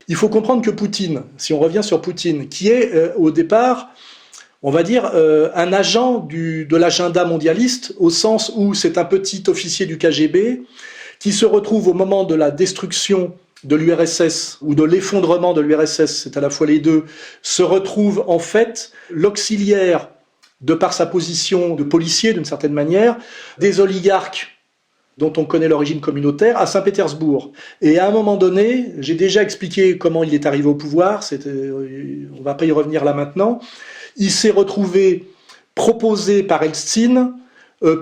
Il faut comprendre que Poutine, si on revient sur Poutine, qui est au départ, on va dire, un agent de l'agenda mondialiste, au sens où c'est un petit officier du KGB qui se retrouve au moment de la destruction de l'URSS ou de l'effondrement de l'URSS, c'est à la fois les deux, se retrouve en fait l'auxiliaire, de par sa position de policier d'une certaine manière, des oligarques dont on connaît l'origine communautaire, à Saint-Pétersbourg. Et à un moment donné, j'ai déjà expliqué comment il est arrivé au pouvoir, on ne va pas y revenir là maintenant, il s'est retrouvé proposé par Eltsine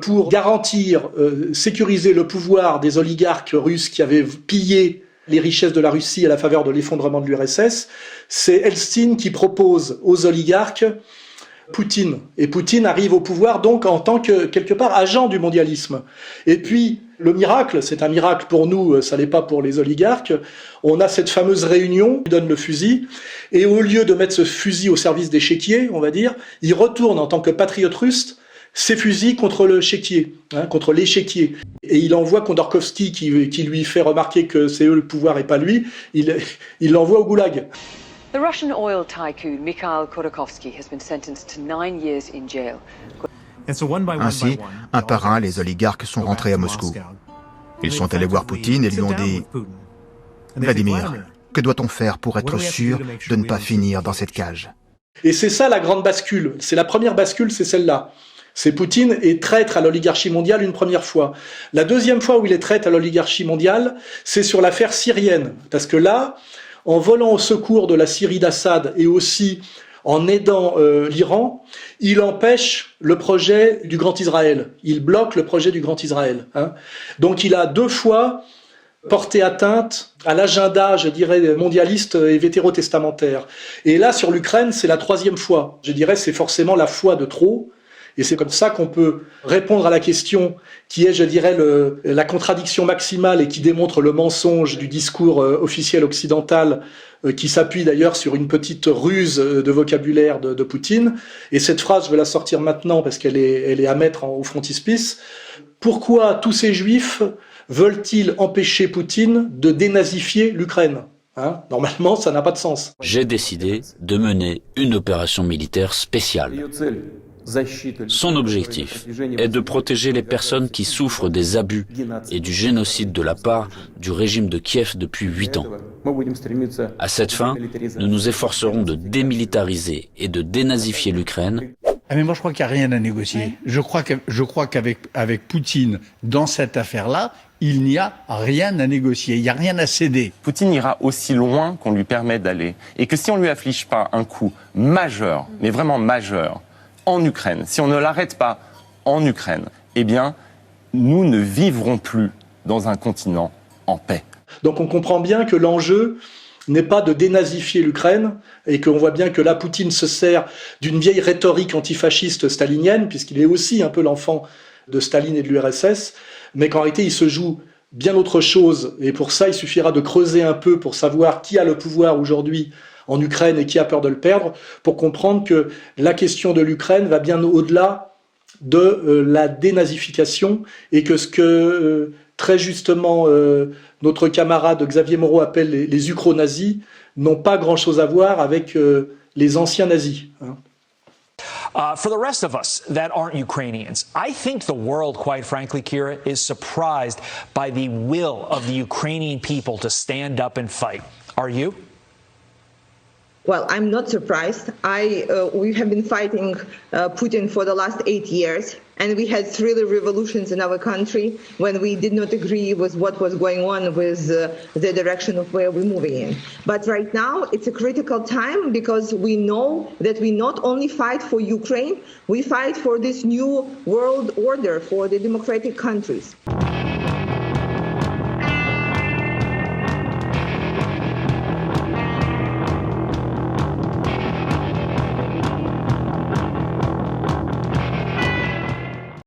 pour garantir, sécuriser le pouvoir des oligarques russes qui avaient pillé les richesses de la Russie à la faveur de l'effondrement de l'URSS. C'est Eltsine qui propose aux oligarques Poutine. Et Poutine arrive au pouvoir donc en tant que, quelque part, agent du mondialisme. Et puis, le miracle, c'est un miracle pour nous, ça l'est pas pour les oligarques, on a cette fameuse réunion, il donne le fusil, et au lieu de mettre ce fusil au service des chéquiers, on va dire, il retourne en tant que patriote russe ses fusils contre le chéquier, contre l'échiquier. Et il envoie Khodorkovsky qui lui fait remarquer que c'est eux le pouvoir et pas lui, il l'envoie au goulag. The Russian oil tycoon Mikhail Khodorkovsky has been sentenced to 9 years in jail. Ainsi, un par un, les oligarques sont rentrés à Moscou. Ils sont allés voir Poutine et lui ont dit « Vladimir, que doit-on faire pour être sûr de ne pas finir dans cette cage ?» Et c'est ça la grande bascule. C'est la première bascule, c'est celle-là. C'est Poutine est traître à l'oligarchie mondiale une première fois. La deuxième fois où il est traître à l'oligarchie mondiale, c'est sur l'affaire syrienne. Parce que là, en volant au secours de la Syrie d'Assad et aussi en aidant l'Iran, il empêche le projet du Grand Israël. Il bloque le projet du Grand Israël. Donc il a 2 fois porté atteinte à l'agenda, je dirais, mondialiste et vétérotestamentaire. Et là, sur l'Ukraine, c'est la 3e fois. Je dirais, c'est forcément la fois de trop. Et c'est comme ça qu'on peut répondre à la question qui est, je dirais, la contradiction maximale et qui démontre le mensonge du discours officiel occidental qui s'appuie d'ailleurs sur une petite ruse de vocabulaire de Poutine. Et cette phrase, je vais la sortir maintenant parce qu'elle est à mettre au frontispice. Pourquoi tous ces juifs veulent-ils empêcher Poutine de dénazifier l'Ukraine ? Normalement, ça n'a pas de sens. J'ai décidé de mener une opération militaire spéciale. Son objectif est de protéger les personnes qui souffrent des abus et du génocide de la part du régime de Kiev depuis 8 ans. À cette fin, nous nous efforcerons de démilitariser et de dénazifier l'Ukraine. Mais moi je crois qu'il n'y a rien à négocier. Je crois qu'avec Poutine, dans cette affaire-là, il n'y a rien à négocier, il n'y a rien à céder. Poutine ira aussi loin qu'on lui permet d'aller. Et que si on ne lui afflige pas un coup majeur, mais vraiment majeur, en Ukraine, si on ne l'arrête pas en Ukraine, eh bien, nous ne vivrons plus dans un continent en paix. Donc on comprend bien que l'enjeu n'est pas de dénazifier l'Ukraine et qu'on voit bien que là, Poutine se sert d'une vieille rhétorique antifasciste stalinienne, puisqu'il est aussi un peu l'enfant de Staline et de l'URSS, mais qu'en réalité, il se joue bien autre chose. Et pour ça, il suffira de creuser un peu pour savoir qui a le pouvoir aujourd'hui en Ukraine et qui a peur de le perdre, pour comprendre que la question de l'Ukraine va bien au-delà de la dénazification et que ce que très justement notre camarade Xavier Moreau appelle les ukro-nazis n'ont pas grand-chose à voir avec les anciens nazis. For the rest of us that aren't Ukrainians, I think the world, quite frankly, Kira, is surprised by the will of the Ukrainian people to stand up and fight. Are you? Well, I'm not surprised. We have been fighting Putin for the last 8 years, and we had 3 revolutions in our country when we did not agree with what was going on with the direction of where we're moving in. But right now, it's a critical time because we know that we not only fight for Ukraine, we fight for this new world order for the democratic countries.